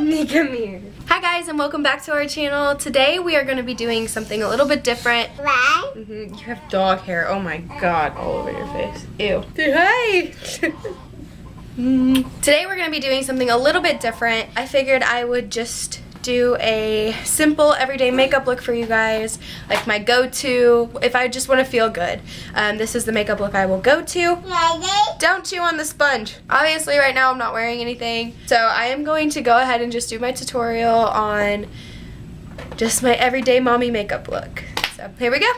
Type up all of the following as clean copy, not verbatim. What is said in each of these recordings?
Come here. Hi guys, and welcome back to our channel. Today we are going to be doing something a little bit different. Right? You have dog hair. Oh my god, all over your face. Ew. Say hi. Today we're going to be doing something a little bit different. I figured I would just do a simple everyday makeup look for you guys, like my go-to if I just want to feel good. This is the makeup look I will go to. Don't chew on the sponge. Obviously right now I'm not wearing anything, so I am going to go ahead and just do my tutorial on just my everyday mommy makeup look. So here we go.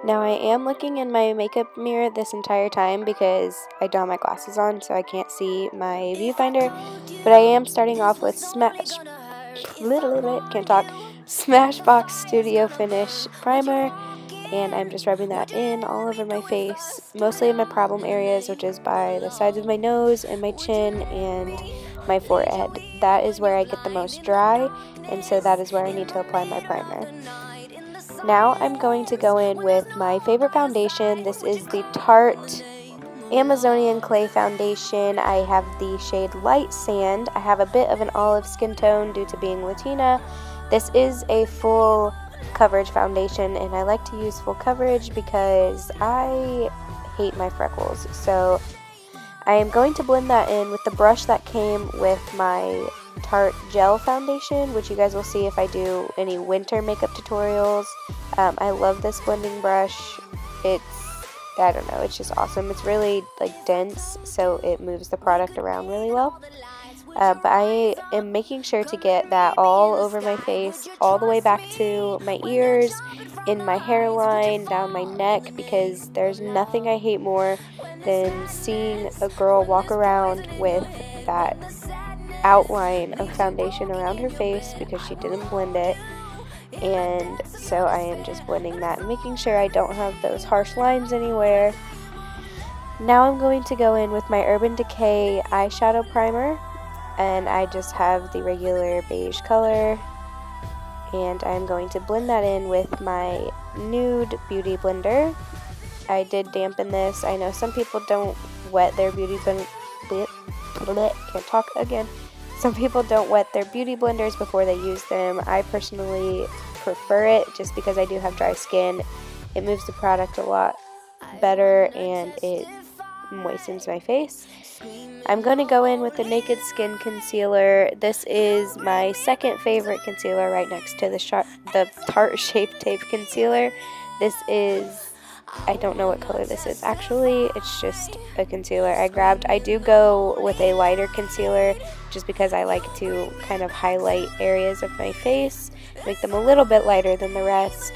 Now I am looking in my makeup mirror this entire time because I don't have my glasses on, so I can't see my viewfinder, but I am starting off with Smashbox Studio Finish Primer, and I'm just rubbing that in all over my face, mostly in my problem areas, which is by the sides of my nose and my chin and my forehead. That is where I get the most dry, and so that is where I need to apply my primer. Now I'm going to go in with my favorite foundation. This is the Tarte Amazonian Clay Foundation. I have the shade Light Sand. I have a bit of an olive skin tone due to being Latina. This is a full coverage foundation, and I like to use full coverage because I hate my freckles. So I am going to blend that in with the brush that came with my Tarte Gel Foundation, which you guys will see if I do any winter makeup tutorials. I love this blending brush. I don't know, it's just awesome. It's really like dense, so it moves the product around really well. But I am making sure to get that all over my face, all the way back to my ears, in my hairline, down my neck, because there's nothing I hate more than seeing a girl walk around with that outline of foundation around her face because she didn't blend it. And so I am just blending that and making sure I don't have those harsh lines anywhere. Now I'm going to go in with my Urban Decay eyeshadow primer, and I just have the regular beige color, and I'm going to blend that in with my Nude Beauty Blender. I did dampen this. I know some people don't wet their beauty blender. Can't talk again. Some people don't wet their beauty blenders before they use them. I personally prefer it just because I do have dry skin. It moves the product a lot better and it moistens my face. I'm going to go in with the Naked Skin Concealer. This is my second favorite concealer right next to the Tarte Shape Tape Concealer. This is, I don't know what color this is. Actually, it's just a concealer I do go with a lighter concealer just because I like to kind of highlight areas of my face, make them a little bit lighter than the rest.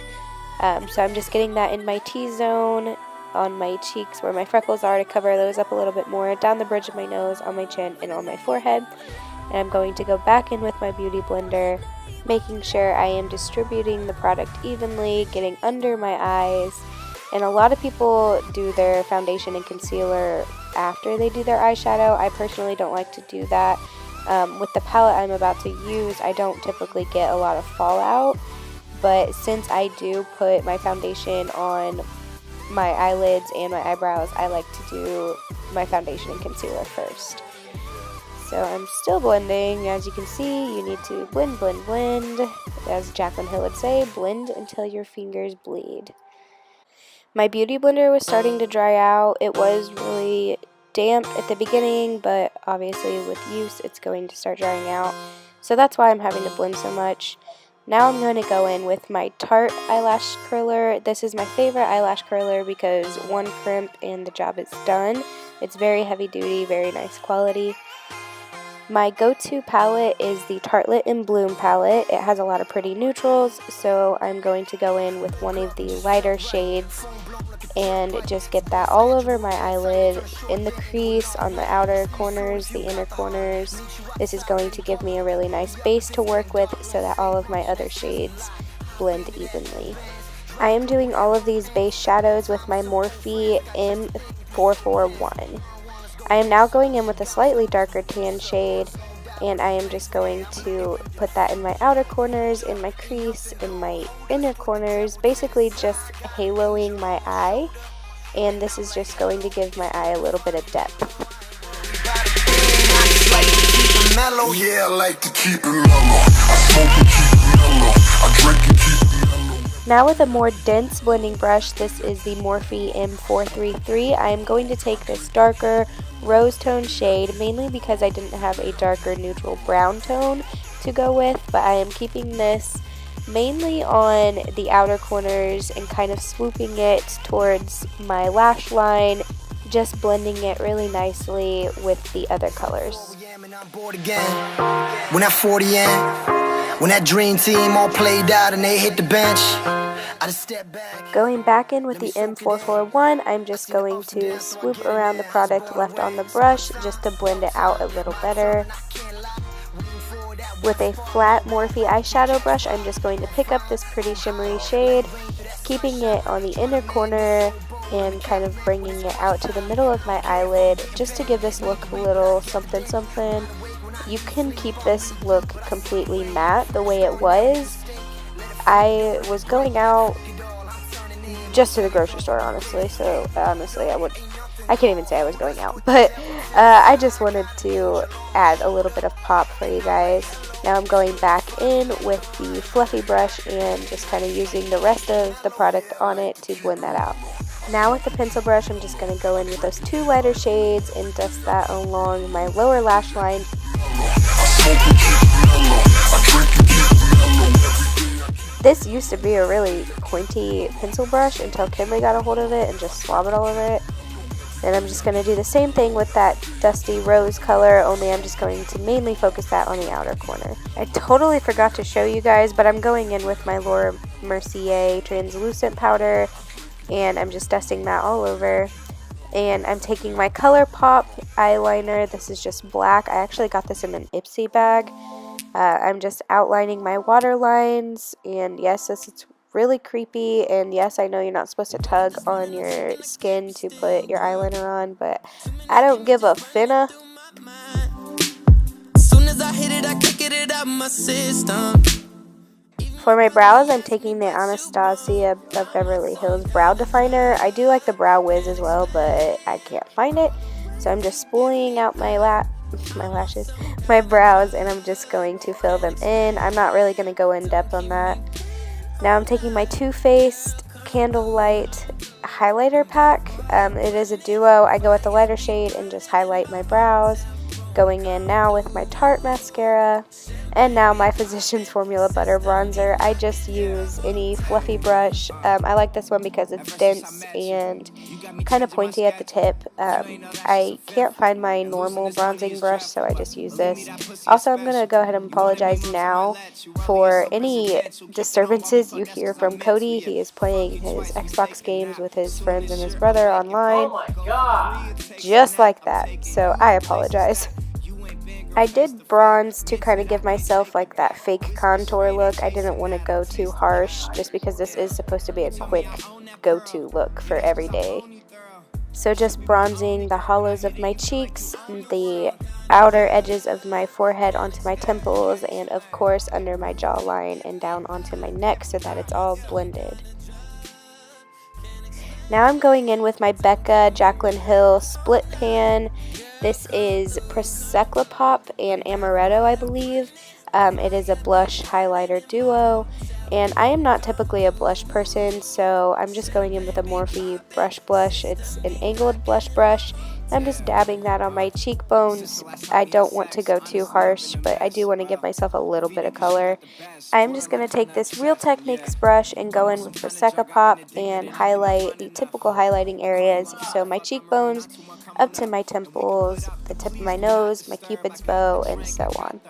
So I'm just getting that in my T-zone, on my cheeks where my freckles are, to cover those up a little bit more, down the bridge of my nose, on my chin, and on my forehead. And I'm going to go back in with my beauty blender, making sure I am distributing the product evenly, getting under my eyes. And a lot of people do their foundation and concealer after they do their eyeshadow. I personally don't like to do that. With the palette I'm about to use, I don't typically get a lot of fallout, but since I do put my foundation on my eyelids and my eyebrows, I like to do my foundation and concealer first. So I'm still blending. As you can see, you need to blend, blend, blend. As Jaclyn Hill would say, blend until your fingers bleed. My beauty blender was starting to dry out. It was really damp at the beginning, but obviously with use it's going to start drying out. So that's why I'm having to blend so much. Now I'm going to go in with my Tarte eyelash curler. This is my favorite eyelash curler because one crimp and the job is done. It's very heavy duty, very nice quality. My go-to palette is the Tartelette in Bloom palette. It has a lot of pretty neutrals, so I'm going to go in with one of the lighter shades and just get that all over my eyelid, in the crease, on the outer corners, the inner corners. This is going to give me a really nice base to work with so that all of my other shades blend evenly. I am doing all of these base shadows with my Morphe M441. I am now going in with a slightly darker tan shade, and I am just going to put that in my outer corners, in my crease, in my inner corners, basically just haloing my eye, and this is just going to give my eye a little bit of depth. Mello. Yeah, I like to keep it mellow. I smoke and keep it mellow. I drink and keep it mellow. Now with a more dense blending brush, this is the Morphe M433. I am going to take this darker rose tone shade, mainly because I didn't have a darker neutral brown tone to go with, but I am keeping this mainly on the outer corners and kind of swooping it towards my lash line, just blending it really nicely with the other colors. When that 40 in, when that dream team all played out and they hit the bench, I just step back. Going back in with the M441, I'm just going to swoop around the product left on the brush just to blend it out a little better. With a flat Morphe eyeshadow brush, I'm just going to pick up this pretty shimmery shade, keeping it on the inner corner and kind of bringing it out to the middle of my eyelid just to give this look a little something something. You can keep this look completely matte the way it was. I was going out just to the grocery store, honestly, so honestly I can't even say I was going out, but I just wanted to add a little bit of pop for you guys. Now I'm going back in with the fluffy brush and just kind of using the rest of the product on it to blend that out. Now with the pencil brush, I'm just going to go in with those two lighter shades and dust that along my lower lash line. This used to be a really pointy pencil brush until Kinley got a hold of it and just swabbed it all over it. And I'm just going to do the same thing with that dusty rose color, only I'm just going to mainly focus that on the outer corner. I totally forgot to show you guys, but I'm going in with my Laura Mercier translucent powder, and I'm just dusting that all over. And I'm taking my ColourPop eyeliner. This is just black. I actually got this in an Ipsy bag. I'm just outlining my waterlines, and yes, this is really creepy, and yes, I know you're not supposed to tug on your skin to put your eyeliner on, but I don't give a finna. Soon as I hit it, I kick it out my system. For my brows, I'm taking the Anastasia of Beverly Hills Brow Definer. I do like the Brow Wiz as well, but I can't find it, so I'm just spooling out my lashes, my brows, and I'm just going to fill them in. I'm not really going to go in depth on that. Now I'm taking my Too Faced Candlelight highlighter pack. It is a duo. I go with the lighter shade and just highlight my brows. Going in now with my Tarte mascara, and now my Physicians Formula Butter Bronzer. I just use any fluffy brush. I like this one because it's dense and kind of pointy at the tip. I can't find my normal bronzing brush, so I just use this. Also, I'm going to go ahead and apologize now for any disturbances you hear from Cody. He is playing his Xbox games with his friends and his brother online. Oh my god! Just like that, so I apologize. I did bronze to kind of give myself like that fake contour look. I didn't want to go too harsh just because this is supposed to be a quick go-to look for every day. So just bronzing the hollows of my cheeks, the outer edges of my forehead onto my temples, and of course under my jawline and down onto my neck so that it's all blended. Now I'm going in with my Becca Jaclyn Hill Split Pan. This is Prosecco Pop and Amaretto, I believe. It is a blush highlighter duo, and I am not typically a blush person, so I'm just going in with a Morphe brush blush. It's an angled blush brush. I'm just dabbing that on my cheekbones. I don't want to go too harsh, but I do want to give myself a little bit of color. I'm just going to take this Real Techniques brush and go in with Prosecco Pop and highlight the typical highlighting areas. So my cheekbones up to my temples, the tip of my nose, my cupid's bow, and so on.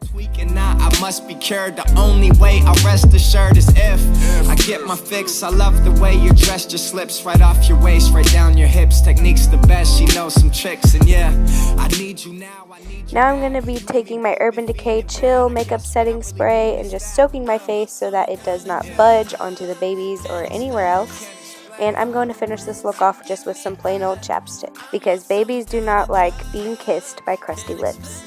Tweaking now, I must be cured. The only way I rest assured is if I get my fix. I love the way you're dressed, your slips right off your waist, right down your hips. Technique's the best, she knows some tricks, and yeah, I need you now. Now I'm going to be taking my Urban Decay Chill Makeup Setting Spray and just soaking my face so that it does not budge onto the babies or anywhere else. And I'm going to finish this look off just with some plain old chapstick, because babies do not like being kissed by crusty lips.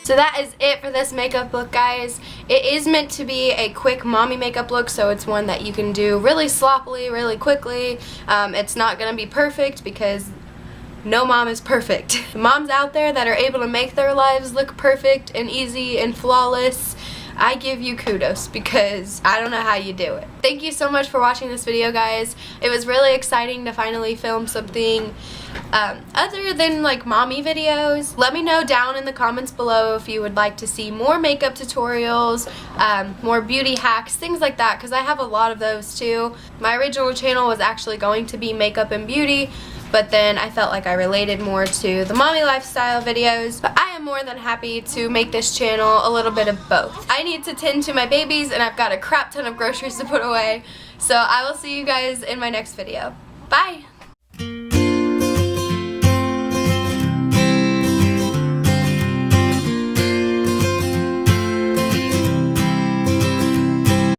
So that is it for this makeup look, guys. It is meant to be a quick mommy makeup look, so it's one that you can do really sloppily, really quickly. It's not going to be perfect because no mom is perfect. The moms out there that are able to make their lives look perfect and easy and flawless, I give you kudos, because I don't know how you do it. Thank you so much for watching this video, guys. It was really exciting to finally film something other than like mommy videos. Let me know down in the comments below if you would like to see more makeup tutorials, more beauty hacks, things like that, because I have a lot of those too. My original channel was actually going to be makeup and beauty, but then I felt like I related more to the mommy lifestyle videos. But I am more than happy to make this channel a little bit of both. I need to tend to my babies, and I've got a crap ton of groceries to put away. So I will see you guys in my next video. Bye!